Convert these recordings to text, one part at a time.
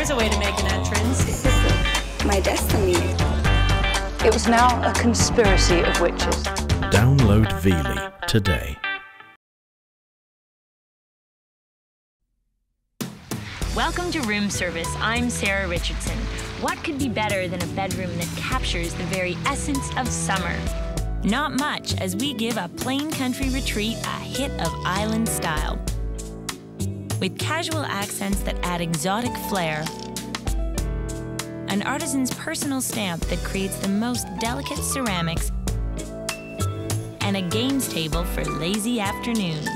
There's a way to make an entrance. This is my destiny. It was now a conspiracy of witches. Download Veely today. Welcome to Room Service. I'm Sarah Richardson. What could be better than a bedroom that captures the very essence of summer? Not much, as we give a plain country retreat a hit of island style. With casual accents that add exotic flair, an artisan's personal stamp that creates the most delicate ceramics, and a games table for lazy afternoons.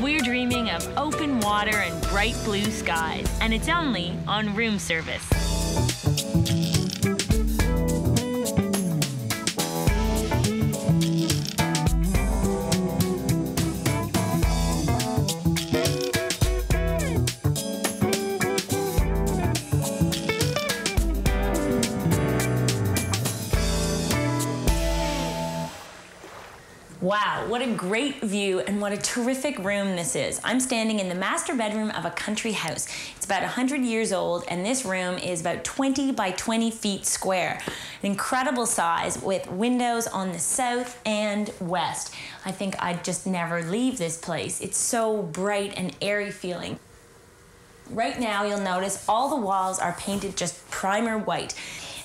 We're dreaming of open water and bright blue skies, and it's only on Room Service. Wow, what a great view and what a terrific room this is. I'm standing in the master bedroom of a country house. It's about 100 years old, and this room is about 20 by 20 feet square. An incredible size with windows on the south and west. I think I'd just never leave this place. It's so bright and airy feeling. Right now, you'll notice all the walls are painted just primer white.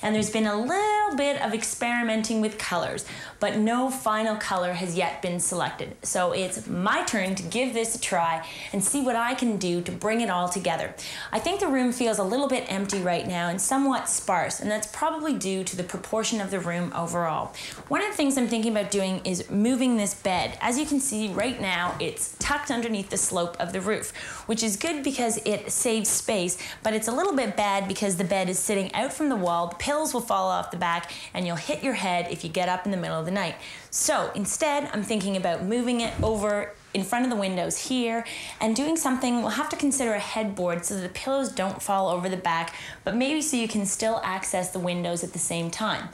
And there's been a little bit of experimenting with colors, but no final color has yet been selected. So it's my turn to give this a try and see what I can do to bring it all together. I think the room feels a little bit empty right now and somewhat sparse, and that's probably due to the proportion of the room overall. One of the things I'm thinking about doing is moving this bed. As you can see right now, it's tucked underneath the slope of the roof, which is good because it saves space, but it's a little bit bad because the bed is sitting out from the wall. The pillows will fall off the back and you'll hit your head if you get up in the middle of the night. So instead, I'm thinking about moving it over in front of the windows here and doing something. We'll have to consider a headboard so that the pillows don't fall over the back, but maybe so you can still access the windows at the same time.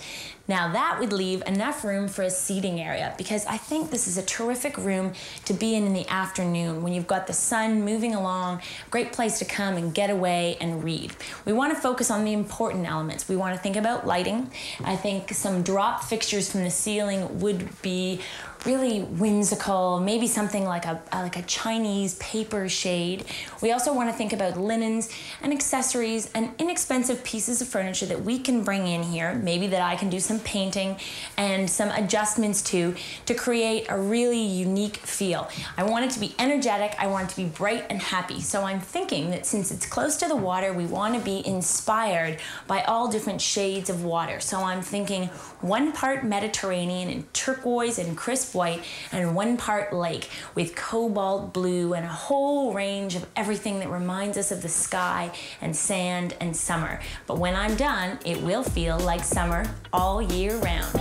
Now that would leave enough room for a seating area, because I think this is a terrific room to be in the afternoon when you've got the sun moving along, great place to come and get away and read. We want to focus on the important elements. We want to think about lighting. I think some drop fixtures from the ceiling would be really whimsical, maybe something like a Chinese paper shade. We also want to think about linens and accessories and inexpensive pieces of furniture that we can bring in here, maybe that I can do some painting and some adjustments to create a really unique feel. I want it to be energetic, I want it to be bright and happy. So I'm thinking that since it's close to the water, we want to be inspired by all different shades of water. So I'm thinking 1 part Mediterranean and turquoise and crisp white, and 1 part lake with cobalt blue, and a whole range of everything that reminds us of the sky and sand and summer. But when I'm done, it will feel like summer all year round.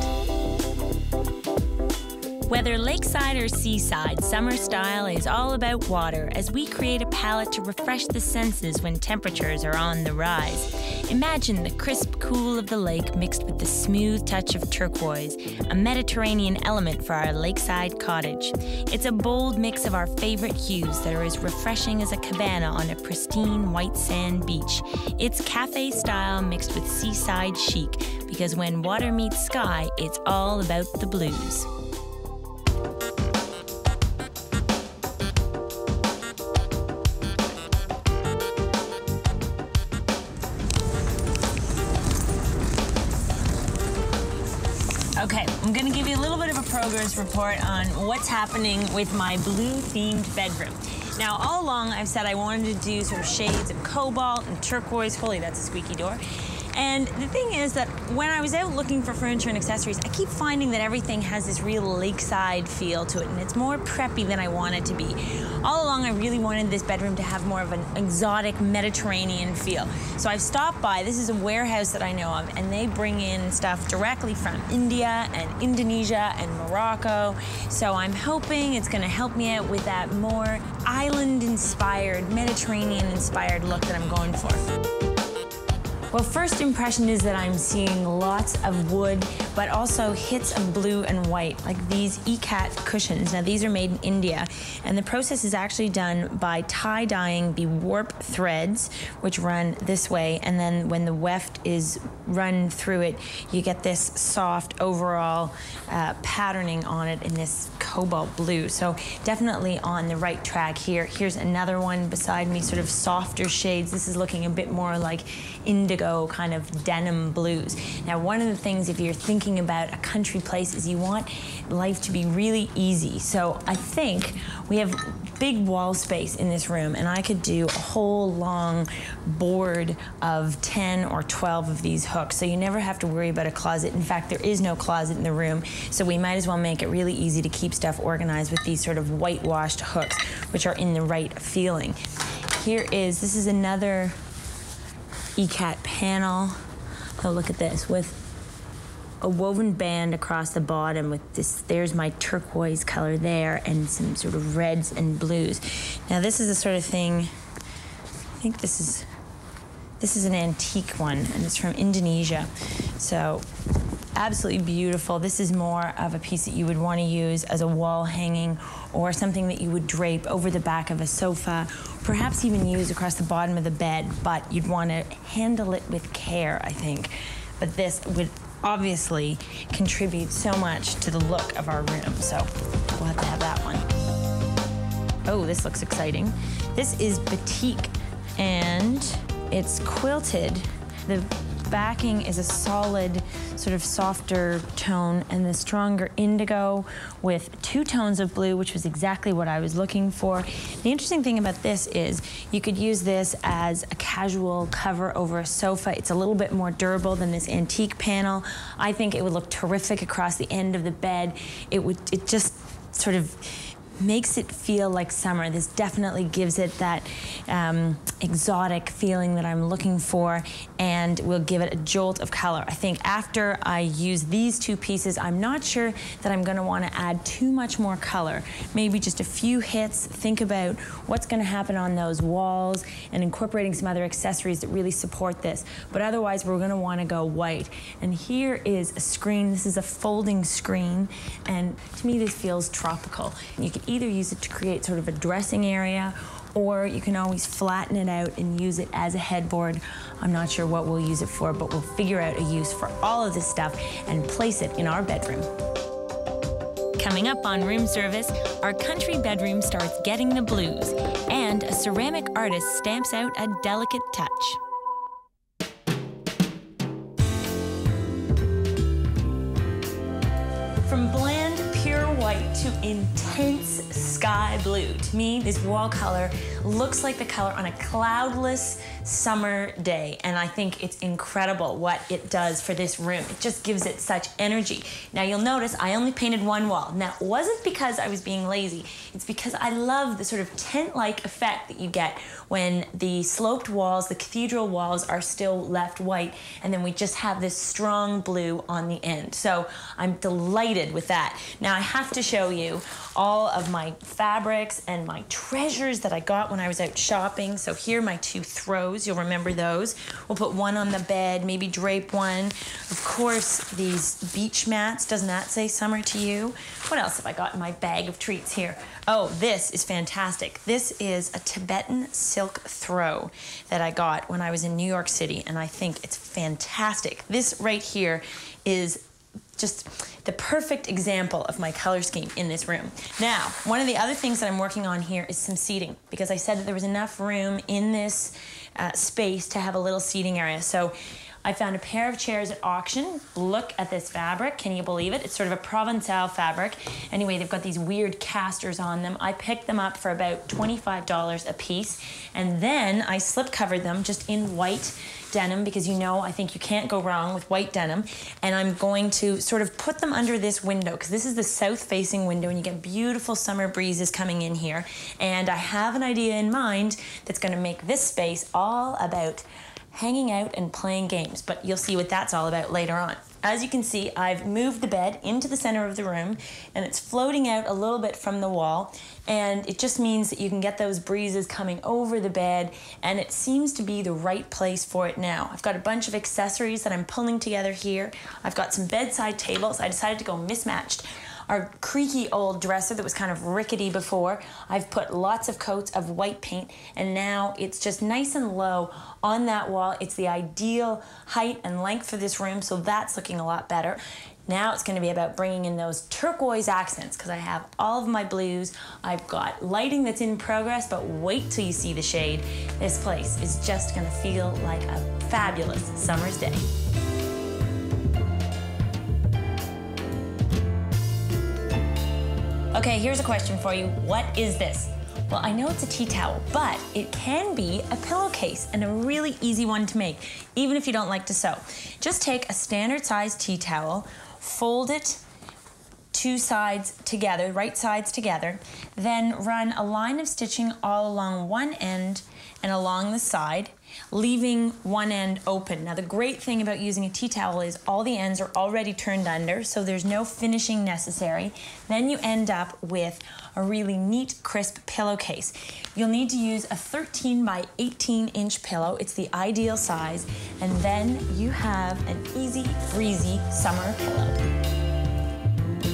Whether lakeside or seaside, summer style is all about water as we create a palette to refresh the senses when temperatures are on the rise. Imagine the crisp cool of the lake mixed with the smooth touch of turquoise, a Mediterranean element for our lakeside cottage. It's a bold mix of our favorite hues that are as refreshing as a cabana on a pristine white sand beach. It's cafe style mixed with seaside chic, because when water meets sky, it's all about the blues. Okay, I'm gonna give you a little bit of a progress report on what's happening with my blue-themed bedroom. Now, all along, I've said I wanted to do sort of shades of cobalt and turquoise. Holy, that's a squeaky door. And the thing is that when I was out looking for furniture and accessories, I keep finding that everything has this real lakeside feel to it, and it's more preppy than I want it to be. All along, I really wanted this bedroom to have more of an exotic Mediterranean feel. So I've stopped by. This is a warehouse that I know of, and they bring in stuff directly from India and Indonesia and Morocco. So I'm hoping it's gonna help me out with that more island-inspired, Mediterranean-inspired look that I'm going for. Well, first impression is that I'm seeing lots of wood, but also hits of blue and white, like these ECAT cushions. Now, these are made in India, and the process is actually done by tie-dyeing the warp threads, which run this way, and then when the weft is run through it, you get this soft overall patterning on it in this cobalt blue. So definitely on the right track here. Here's another one beside me, sort of softer shades. This is looking a bit more like indigo kind of denim blues. Now, one of the things if you're thinking about a country place is you want life to be really easy. So I think we have big wall space in this room, and I could do a whole long board of 10 or 12 of these hooks, so you never have to worry about a closet. In fact, there is no closet in the room, so we might as well make it really easy to keep stuff organized with these sort of whitewashed hooks, which are in the right feeling. This is another ECAT panel. Oh, look at this, with a woven band across the bottom with this, there's my turquoise color there, and some sort of reds and blues. Now, this is the sort of thing, I think this is an antique one, and it's from Indonesia. So, absolutely beautiful. This is more of a piece that you would want to use as a wall hanging, or something that you would drape over the back of a sofa, perhaps even use across the bottom of the bed, but you'd want to handle it with care, I think. But this would obviously contribute so much to the look of our room, so we'll have to have that one. Oh, this looks exciting. This is batik, and it's quilted. The backing is a solid, sort of softer tone, and the stronger indigo with 2 tones of blue, which was exactly what I was looking for. The interesting thing about this is you could use this as a casual cover over a sofa. It's a little bit more durable than this antique panel. I think it would look terrific across the end of the bed. It just sort of makes it feel like summer. This definitely gives it that exotic feeling that I'm looking for, and will give it a jolt of color. I think after I use these 2 pieces, I'm not sure that I'm gonna wanna add too much more color. Maybe just a few hits, think about what's gonna happen on those walls, and incorporating some other accessories that really support this. But otherwise, we're gonna wanna go white. And here is a screen. This is a folding screen, and to me, this feels tropical. You could either use it to create sort of a dressing area, or you can always flatten it out and use it as a headboard. I'm not sure what we'll use it for, but we'll figure out a use for all of this stuff and place it in our bedroom. Coming up on room service, our country bedroom starts getting the blues, and a ceramic artist stamps out a delicate touch. From bland, pure white to intense sky blue. To me, this wall color looks like the color on a cloudless summer day, and I think it's incredible what it does for this room. It just gives it such energy. Now, you'll notice I only painted one wall. Now, it wasn't because I was being lazy. It's because I love the sort of tent-like effect that you get when the sloped walls, the cathedral walls, are still left white, and then we just have this strong blue on the end. So I'm delighted with that. Now, I have to show you all of my fabrics and my treasures that I got when I was out shopping. So here are my 2 throws. You'll remember those. We'll put one on the bed, maybe drape one. Of course, these beach mats. Doesn't that say summer to you? What else have I got in my bag of treats here? Oh, this is fantastic. This is a Tibetan silk throw that I got when I was in New York City, and I think it's fantastic. This right here is just the perfect example of my color scheme in this room. Now, one of the other things that I'm working on here is some seating, because I said that there was enough room in this space to have a little seating area. So I found a pair of chairs at auction. Look at this fabric. Can you believe it? It's sort of a Provençal fabric. Anyway, they've got these weird casters on them. I picked them up for about $25 a piece, and then I slip covered them just in white denim, because you know I think you can't go wrong with white denim. And I'm going to sort of put them under this window, because this is the south-facing window, and you get beautiful summer breezes coming in here. And I have an idea in mind that's going to make this space all about hanging out and playing games, but you'll see what that's all about later on. As you can see, I've moved the bed into the center of the room and it's floating out a little bit from the wall, and it just means that you can get those breezes coming over the bed, and it seems to be the right place for it now. I've got a bunch of accessories that I'm pulling together here. I've got some bedside tables. I decided to go mismatched. Our creaky old dresser that was kind of rickety before, I've put lots of coats of white paint, and now it's just nice and low on that wall. It's the ideal height and length for this room, so that's looking a lot better. Now it's going to be about bringing in those turquoise accents, because I have all of my blues. I've got lighting that's in progress, but wait till you see the shade. This place is just going to feel like a fabulous summer's day. Okay, here's a question for you. What is this? Well, I know it's a tea towel, but it can be a pillowcase, and a really easy one to make, even if you don't like to sew. Just take a standard size tea towel, fold it two sides together, right sides together, then run a line of stitching all along one end and along the side, leaving one end open. Now, the great thing about using a tea towel is all the ends are already turned under, so there's no finishing necessary. Then you end up with a really neat, crisp pillowcase. You'll need to use a 13 by 18 inch pillow. It's the ideal size. And then you have an easy, breezy summer pillow.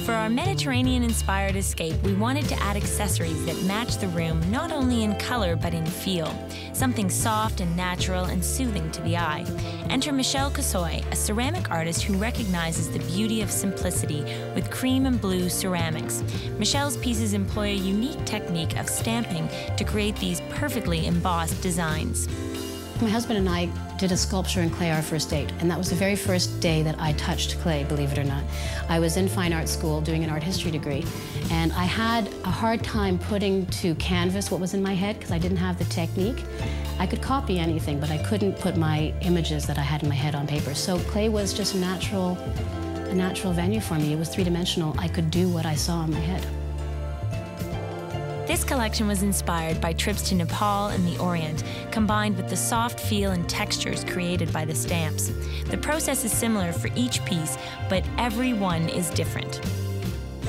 For our Mediterranean-inspired escape, we wanted to add accessories that match the room not only in color but in feel. Something soft and natural and soothing to the eye. Enter Michelle Kosoy, a ceramic artist who recognizes the beauty of simplicity with cream and blue ceramics. Michelle's pieces employ a unique technique of stamping to create these perfectly embossed designs. My husband and I did a sculpture in clay our first date, and that was the very first day that I touched clay, believe it or not. I was in fine art school doing an art history degree, and I had a hard time putting to canvas what was in my head because I didn't have the technique. I could copy anything, but I couldn't put my images that I had in my head on paper. So clay was just a natural venue for me. It was three-dimensional. I could do what I saw in my head. This collection was inspired by trips to Nepal and the Orient, combined with the soft feel and textures created by the stamps. The process is similar for each piece, but every one is different.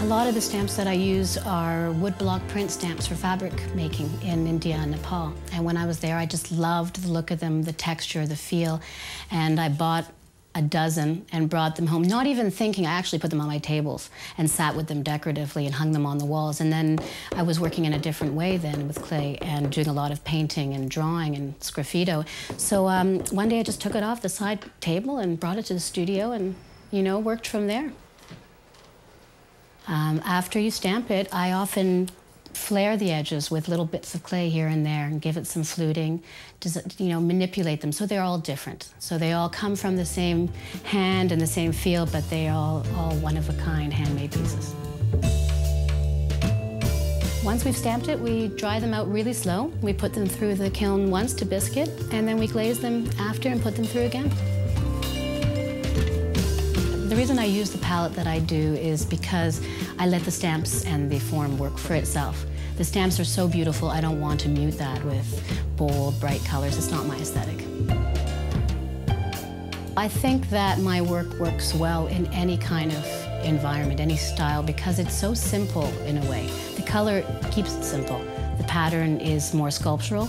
A lot of the stamps that I use are woodblock print stamps for fabric making in India and Nepal. And when I was there, I just loved the look of them, the texture, the feel, and I bought a dozen and brought them home, not even thinking. I actually put them on my tables and sat with them decoratively and hung them on the walls. And then I was working in a different way then with clay and doing a lot of painting and drawing and sgraffito. So one day I just took it off the side table and brought it to the studio and, you know, worked from there. After you stamp it, I often flare the edges with little bits of clay here and there and give it some fluting, you know, manipulate them so they're all different. So they all come from the same hand and the same feel, but they're all one-of-a-kind handmade pieces. Once we've stamped it, we dry them out really slow. We put them through the kiln once to biscuit, and then we glaze them after and put them through again. The reason I use the palette that I do is because I let the stamps and the form work for itself. The stamps are so beautiful, I don't want to mute that with bold, bright colors. It's not my aesthetic. I think that my work works well in any kind of environment, any style, because it's so simple in a way. The color keeps it simple. The pattern is more sculptural,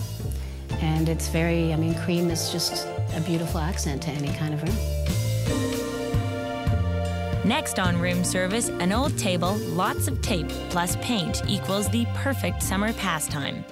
and it's very, I mean, cream is just a beautiful accent to any kind of room. Next on room service, an old table, lots of tape, plus paint equals the perfect summer pastime.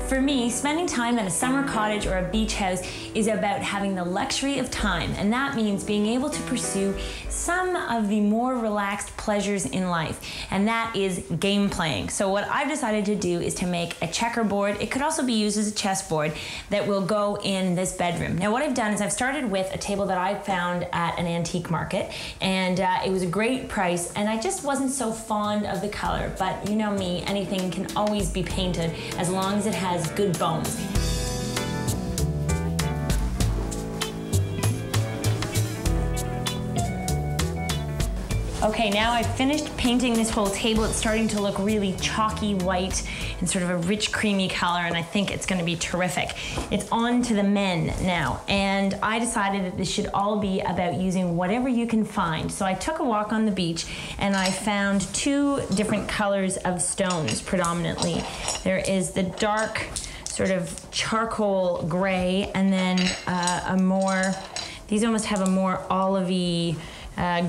For me, spending time at a summer cottage or a beach house is about having the luxury of time, and that means being able to pursue some of the more relaxed pleasures in life, and that is game playing. So what I've decided to do is to make a checkerboard. It could also be used as a chessboard that will go in this bedroom. Now what I've done is I've started with a table that I found at an antique market, and it was a great price, and I just wasn't so fond of the color, but you know me, anything can always be painted as long as it has good bones. Okay, now I've finished painting this whole table. It's starting to look really chalky white and sort of a rich creamy color, and I think it's gonna be terrific. It's on to the men now, and I decided that this should all be about using whatever you can find. So I took a walk on the beach and I found two different colors of stones predominantly. There is the dark sort of charcoal gray, and then these almost have a more olivey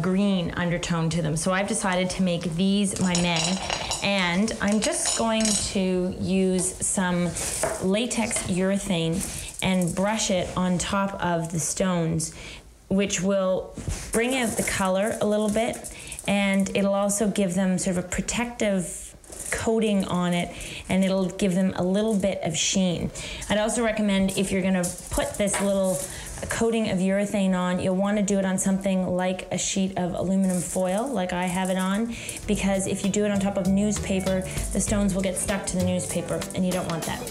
green undertone to them. So I've decided to make these my men, and I'm just going to use some latex urethane and brush it on top of the stones, which will bring out the color a little bit, and it'll also give them sort of a protective coating on it, and it'll give them a little bit of sheen. I'd also recommend, if you're gonna put this little coating of urethane on, you'll want to do it on something like a sheet of aluminum foil, like I have it on, because if you do it on top of newspaper, the stones will get stuck to the newspaper, and you don't want that.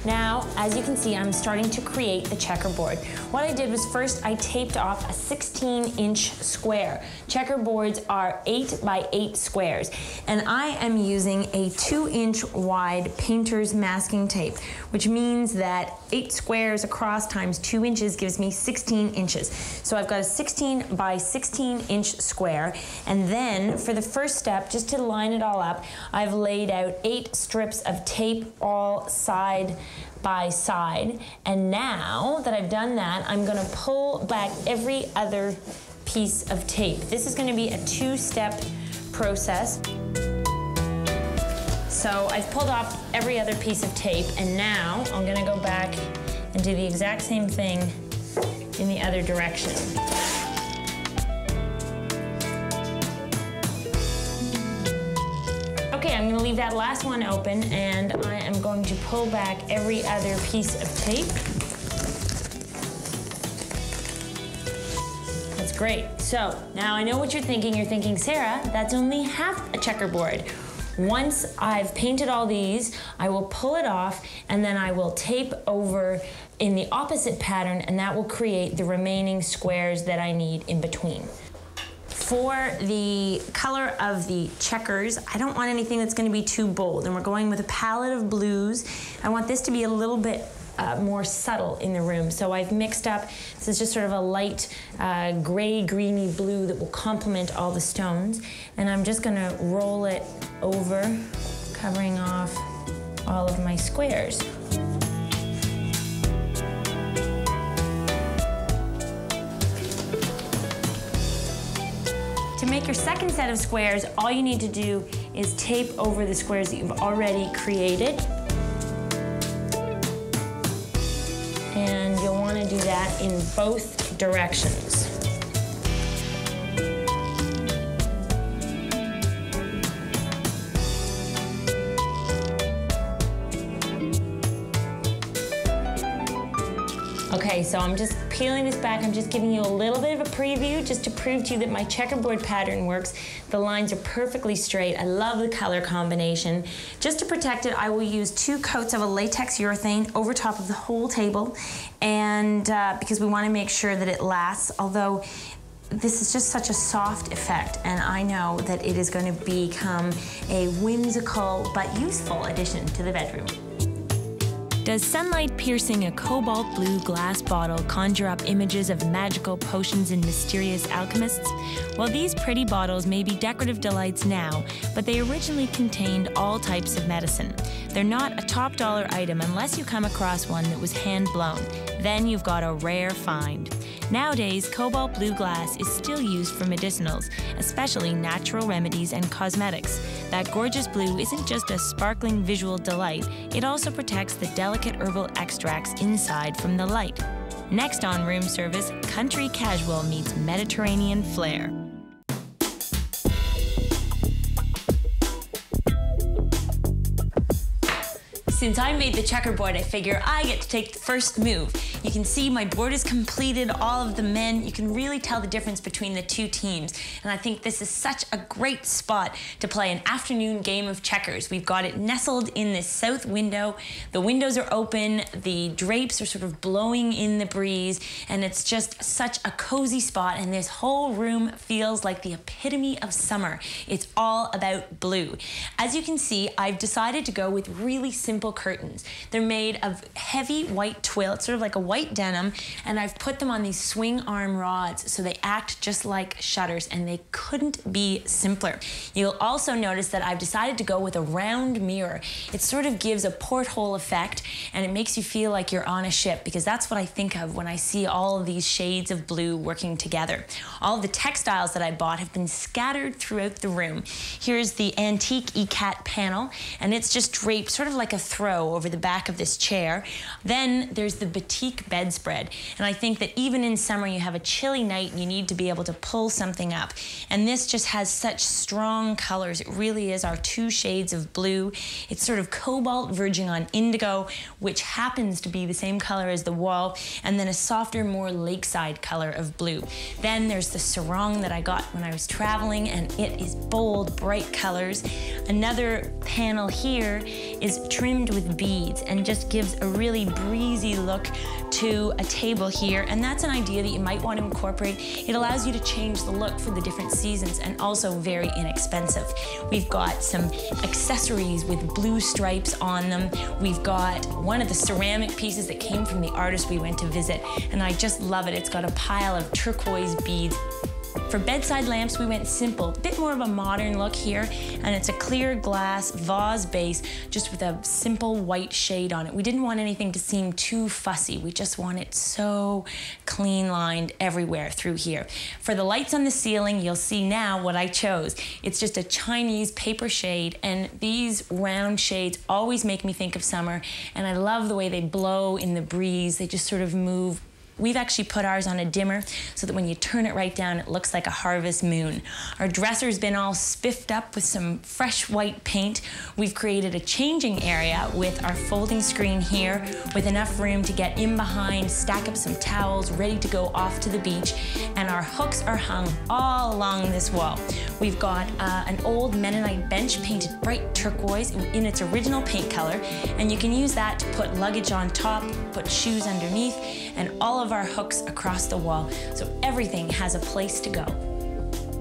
Now, as you can see, I'm starting to create the checkerboard. What I did was first I taped off a 16-inch square. Checkerboards are 8 by 8 squares, and I am using a 2-inch wide painter's masking tape, which means that 8 squares across times 2 inches gives me 16 inches. So I've got a 16 by 16-inch square, and then for the first step, just to line it all up, I've laid out 8 strips of tape all side by side, and now that I've done that, I'm going to pull back every other piece of tape. This is going to be a 2-step process. So I've pulled off every other piece of tape, and now I'm going to go back and do the exact same thing in the other direction. Okay, I'm going to leave that last one open, and I am going to pull back every other piece of tape. That's great. So now I know what you're thinking. You're thinking, Sarah, that's only half a checkerboard. Once I've painted all these, I will pull it off, and then I will tape over in the opposite pattern, and that will create the remaining squares that I need in between. For the color of the checkers, I don't want anything that's going to be too bold, and we're going with a palette of blues. I want this to be a little bit more subtle in the room, so I've mixed up, this is just sort of a light gray greeny blue that will complement all the stones, and I'm just going to roll it over, covering off all of my squares. To make your second set of squares, all you need to do is tape over the squares that you've already created. And you'll want to do that in both directions. Okay, so I'm just peeling this back. I'm just giving you a little bit of a preview just to prove to you that my checkerboard pattern works. The lines are perfectly straight. I love the color combination. Just to protect it, I will use 2 coats of a latex urethane over top of the whole table, and because we want to make sure that it lasts, although this is just such a soft effect, and I know that it is going to become a whimsical but useful addition to the bedroom. Does sunlight piercing a cobalt blue glass bottle conjure up images of magical potions and mysterious alchemists? Well, these pretty bottles may be decorative delights now, but they originally contained all types of medicine. They're not a top-dollar item unless you come across one that was hand-blown. Then you've got a rare find. Nowadays, cobalt blue glass is still used for medicinals, especially natural remedies and cosmetics. That gorgeous blue isn't just a sparkling visual delight, it also protects the delicate herbal extracts inside from the light. Next on room service, country casual meets Mediterranean flair. Since I made the checkerboard, I figure I get to take the first move. You can see my board is completed, all of the men. You can really tell the difference between the two teams. And I think this is such a great spot to play an afternoon game of checkers. We've got it nestled in this south window. The windows are open, the drapes are sort of blowing in the breeze, and it's just such a cozy spot, and this whole room feels like the epitome of summer. It's all about blue. As you can see, I've decided to go with really simple curtains. They're made of heavy white twill. It's sort of like a white denim, and I've put them on these swing arm rods so they act just like shutters, and they couldn't be simpler. You'll also notice that I've decided to go with a round mirror. It sort of gives a porthole effect, and it makes you feel like you're on a ship, because that's what I think of when I see all of these shades of blue working together. All of the textiles that I bought have been scattered throughout the room. Here's the antique ECAT panel, and it's just draped sort of like a throw over the back of this chair. Then there's the batik bedspread, and I think that even in summer you have a chilly night and you need to be able to pull something up, and this just has such strong colors. It really is our two shades of blue. It's sort of cobalt verging on indigo, which happens to be the same color as the wall, and then a softer, more lakeside color of blue. Then there's the sarong that I got when I was traveling, and it is bold, bright colors. Another panel here is trimmed with beads and just gives a really breezy look to a table here, and that's an idea that you might want to incorporate. It allows you to change the look for the different seasons, and also very inexpensive. We've got some accessories with blue stripes on them. We've got one of the ceramic pieces that came from the artist we went to visit, and I just love it. It's got a pile of turquoise beads. For bedside lamps, we went simple, a bit more of a modern look here, and it's a clear glass vase base just with a simple white shade on it. We didn't want anything to seem too fussy. We just want it so clean lined everywhere through here. For the lights on the ceiling, you'll see now what I chose. It's just a Chinese paper shade, and these round shades always make me think of summer, and I love the way they blow in the breeze. They just sort of move. We've actually put ours on a dimmer so that when you turn it right down, it looks like a harvest moon. Our dresser's been all spiffed up with some fresh white paint. We've created a changing area with our folding screen here, with enough room to get in behind, stack up some towels, ready to go off to the beach. And our hooks are hung all along this wall. We've got an old Mennonite bench painted bright turquoise in its original paint color, and you can use that to put luggage on top, put shoes underneath, and all of our hooks across the wall, so everything has a place to go.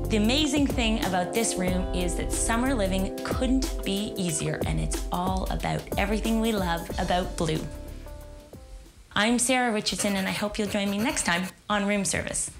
The amazing thing about this room is that summer living couldn't be easier, and it's all about everything we love about blue. I'm Sarah Richardson, and I hope you'll join me next time on Room Service.